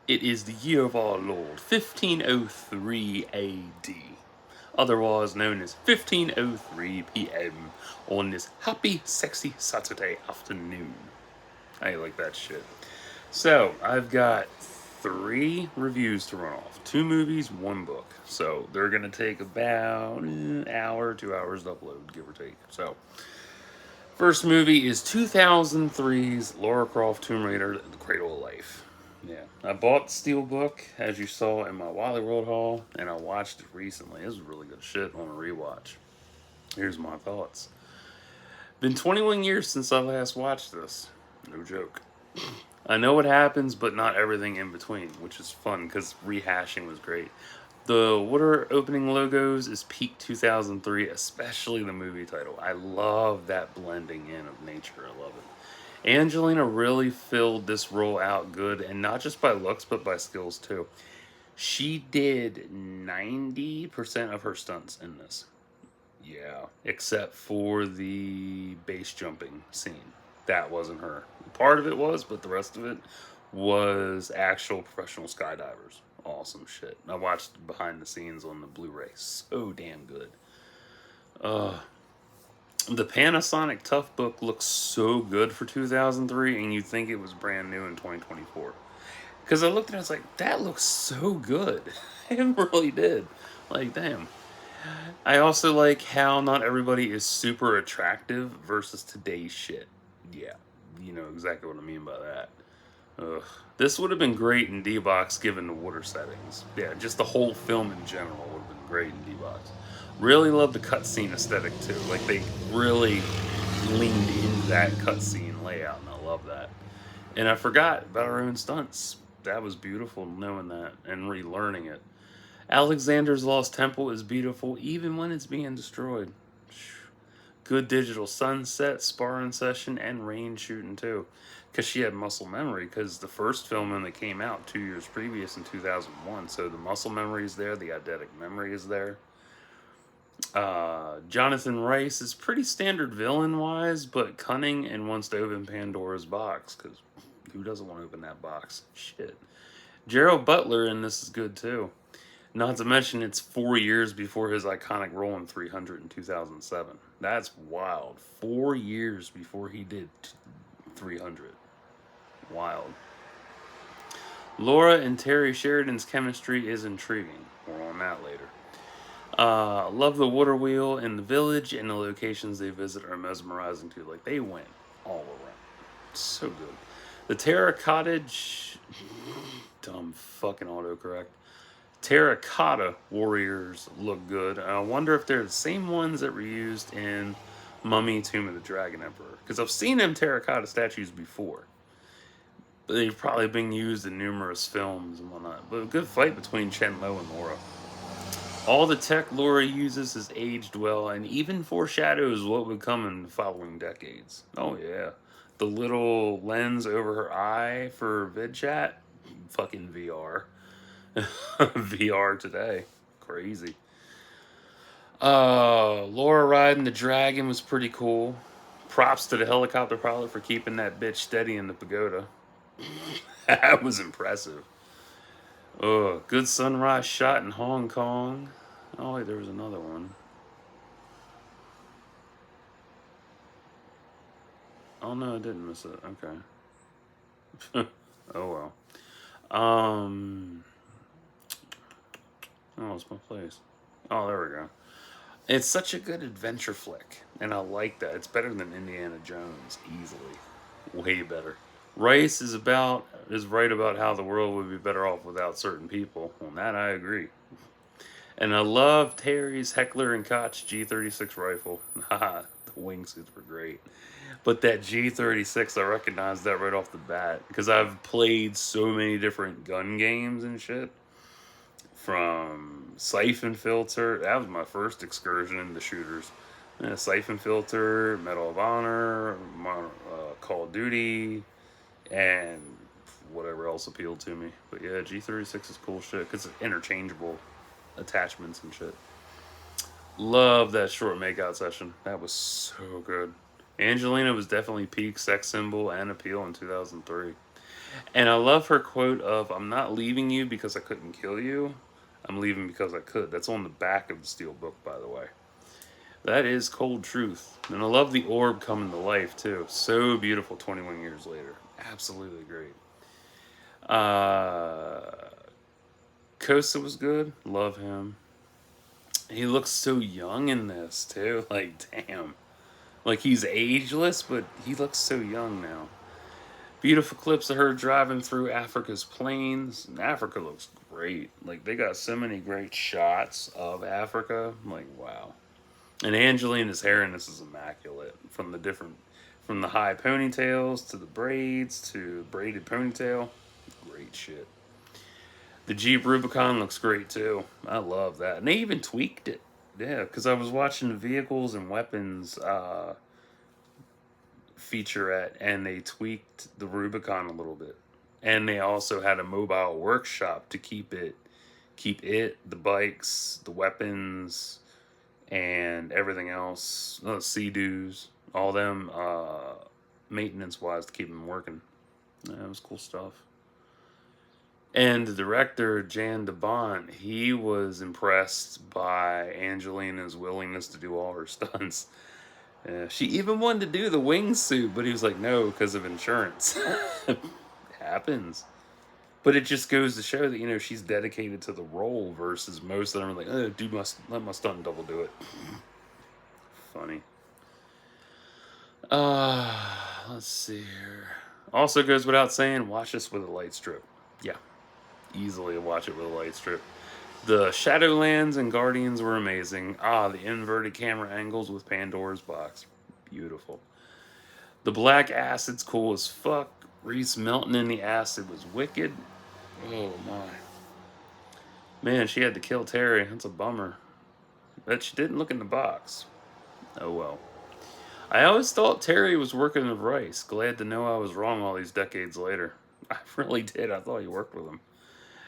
It is the year of our Lord, 1503 AD, otherwise known as 1503 PM, on this happy, sexy Saturday afternoon. I like that shit. So, I've got 3 reviews to run off. 2 movies, 1 book. So, they're going to take about an hour, 2 hours to upload, give or take. So, first movie is 2003's Lara Croft Tomb Raider, The Cradle of Life. Yeah, I bought the Steelbook, as you saw in my Wally World haul, and I watched it recently. It was really good shit on a rewatch. Here's my thoughts. Been 21 years since I last watched this. No joke. I know what happens, but not everything in between, which is fun because rehashing was great. The water opening logos is peak 2003, especially the movie title. I love that blending in of nature. I love it. Angelina really filled this role out good, and not just by looks, but by skills too. She did 90% of her stunts in this. Yeah, except for the base jumping scene. That wasn't her. Part of it was, but the rest of it was actual professional skydivers. Awesome shit. I watched behind the scenes on the Blu-ray. So damn good. Uh, the Panasonic Tough Book looks so good for 2003, and you'd think it was brand new in 2024. Because I looked at it, I was like, that looks so good. It really did. Like, damn. I also like how not everybody is super attractive versus today's shit. Yeah, you know exactly what I mean by that. Ugh. This would have been great in D-Box given the water settings. Yeah, just the whole film in general would have been great in D-Box. Really love the cutscene aesthetic too. Like they really leaned into that cutscene layout, and I love that. And I forgot about our own stunts. That was beautiful knowing that and relearning it. Alexander's Lost Temple is beautiful even when it's being destroyed. Good digital sunset, sparring session, and range shooting too. Because she had muscle memory, because the first film only came out 2 years previous in 2001. So the muscle memory is there, the eidetic memory is there. Jonathan Rice is pretty standard villain wise, but cunning and wants to open Pandora's box, because who doesn't want to open that box? Shit. Gerald Butler in this is good too. Not to mention, it's 4 years before his iconic role in 300 in 2007. That's wild. 4 years before he did 300. Wild. Laura and Terry Sheridan's chemistry is intriguing. More on that later. Love the water wheel in the village, and the locations they visit are mesmerizing too. Like, they went all around. So good. The Terra Cottage. Dumb fucking autocorrect. Terracotta warriors look good. I wonder if they're the same ones that were used in Mummy Tomb of the Dragon Emperor. Because I've seen them terracotta statues before. But they've probably been used in numerous films and whatnot. But a good fight between Chen Lo and Laura. All the tech Laura uses has aged well and even foreshadows what would come in the following decades. Oh, yeah. The little lens over her eye for vid chat? Fucking VR. VR today. Crazy. Laura riding the dragon was pretty cool. Props to the helicopter pilot for keeping that bitch steady in the pagoda. That was impressive. Good sunrise shot in Hong Kong. Oh, wait, there was another one. Oh, no, I didn't miss it. Okay. Oh, well. Oh, it's my place. Oh, there we go. It's such a good adventure flick, and I like that. It's better than Indiana Jones, easily. Way better. Rice is right about how the world would be better off without certain people. On that, I agree. And I love Terry's Heckler and Koch G36 rifle. Haha, the wingsuits were great. But that G36, I recognized that right off the bat because I've played so many different gun games and shit. From Siphon Filter, that was my first excursion into shooters. Siphon Filter, Medal of Honor, Call of Duty, and whatever else appealed to me. But yeah, G36 is cool shit because it's interchangeable attachments and shit. Love that short makeout session. That was so good. Angelina was definitely peak sex symbol and appeal in 2003. And I love her quote of, "I'm not leaving you because I couldn't kill you. I'm leaving because I could." That's on the back of the steel book, by the way. That is cold truth. And I love the orb coming to life, too. So beautiful 21 years later. Absolutely great. Uh, Kosa was good. Love him. He looks so young in this, too. Like, damn. Like, he's ageless, but he looks so young now. Beautiful clips of her driving through Africa's plains. Africa looks great. Like, they got so many great shots of Africa. Like, wow. And Angelina's hair in this is immaculate. From the high ponytails to the braids to braided ponytail. Great shit. The Jeep Rubicon looks great too. I love that. And they even tweaked it. Yeah, because I was watching the vehicles and weapons featurette, and they tweaked the Rubicon a little bit. And they also had a mobile workshop to keep it, the bikes, the weapons, and everything else, sea-doos, all them maintenance-wise to keep them working. Yeah, it was cool stuff. And the director, Jan de Bont, he was impressed by Angelina's willingness to do all her stunts. She even wanted to do the wingsuit, but he was like, no, because of insurance. It happens. But it just goes to show that, she's dedicated to the role versus most of them are like, oh, dude, let my stunt double do it. Funny. Let's see here. Also goes without saying, watch this with a light strip. Yeah, easily watch it with a light strip. The Shadowlands and Guardians were amazing. The inverted camera angles with Pandora's box. Beautiful. The black acid's cool as fuck. Reese melting in the acid was wicked. Oh my. Man, she had to kill Terry. That's a bummer. But she didn't look in the box. Oh well. I always thought Terry was working with Rice. Glad to know I was wrong all these decades later. I really did. I thought he worked with him.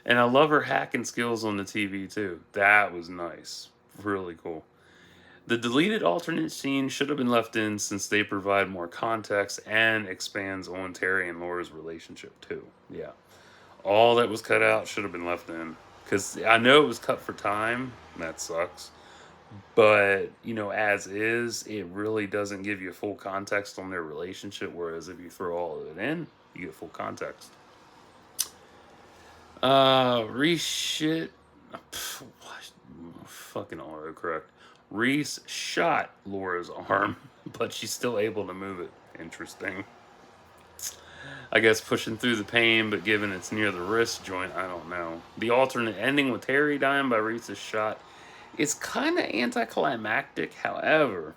And I love her hacking skills on the TV too. That was nice. Really cool. The deleted alternate scene should have been left in since they provide more context and expands on Terry and Laura's relationship too. Yeah. All that was cut out should have been left in. Because I know it was cut for time. That sucks. But, as is, it really doesn't give you full context on their relationship. Whereas if you throw all of it in, you get full context. Reshit. Fucking autocorrect. Reese shot Laura's arm, but she's still able to move it. Interesting. I guess pushing through the pain, but given it's near the wrist joint, I don't know. The alternate ending with Terry dying by Reese's shot is kind of anticlimactic. However,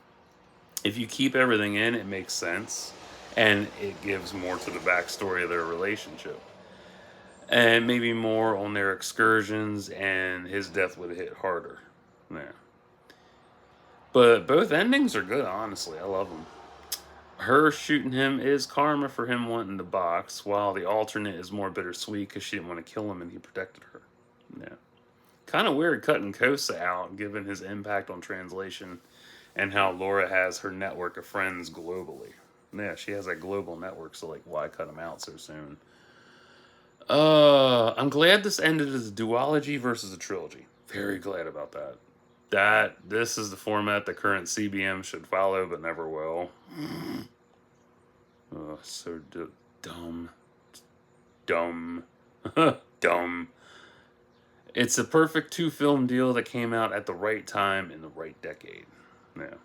if you keep everything in, it makes sense. And it gives more to the backstory of their relationship. And maybe more on their excursions, and his death would have hit harder. Yeah. But both endings are good, honestly. I love them. Her shooting him is karma for him wanting the box, while the alternate is more bittersweet because she didn't want to kill him and he protected her. Yeah. Kind of weird cutting Kosa out, given his impact on translation and how Laura has her network of friends globally. Yeah, she has that global network, so like, why cut him out so soon? I'm glad this ended as a duology versus a trilogy. Very glad about that. This is the format the current CBM should follow, but never will. Oh, so dumb, dumb, dumb. It's a perfect 2-film deal that came out at the right time in the right decade. Yeah.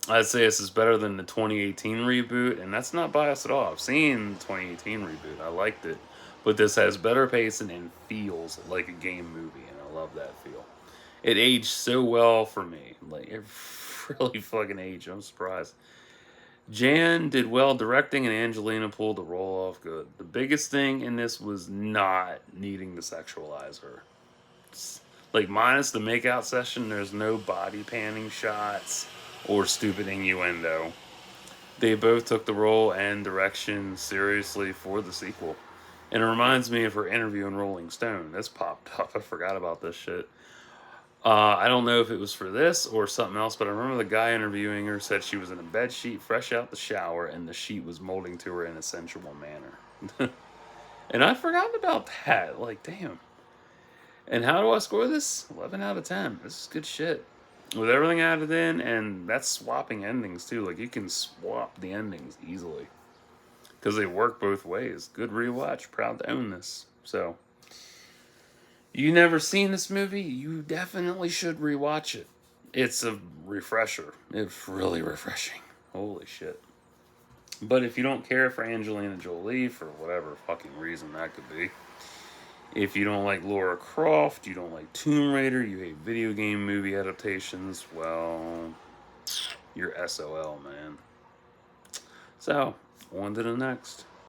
I'd say this is better than the 2018 reboot, and that's not biased at all. I've seen the 2018 reboot. I liked it. But this has better pacing and feels like a game movie, and I love that feel. It aged so well for me. Like, it really fucking aged. I'm surprised. Jan did well directing, and Angelina pulled the role off good. The biggest thing in this was not needing to sexualize her. Like, minus the makeout session, there's no body panning shots or stupid innuendo. They both took the role and direction seriously for the sequel. And it reminds me of her interview in Rolling Stone. This popped up. I forgot about this shit. I don't know if it was for this or something else, but I remember the guy interviewing her said she was in a bed sheet, fresh out the shower, and the sheet was molding to her in a sensual manner. And I forgot about that. Like, damn. And how do I score this? 11 out of 10. This is good shit. With everything added in, and that's swapping endings too. Like, you can swap the endings easily. Because they work both ways. Good rewatch. Proud to own this. So, you never seen this movie? You definitely should rewatch it. It's a refresher. It's really refreshing. Holy shit. But if you don't care for Angelina Jolie, for whatever fucking reason that could be, if you don't like Lara Croft, you don't like Tomb Raider, you hate video game movie adaptations, well, you're SOL, man. So, on to the next.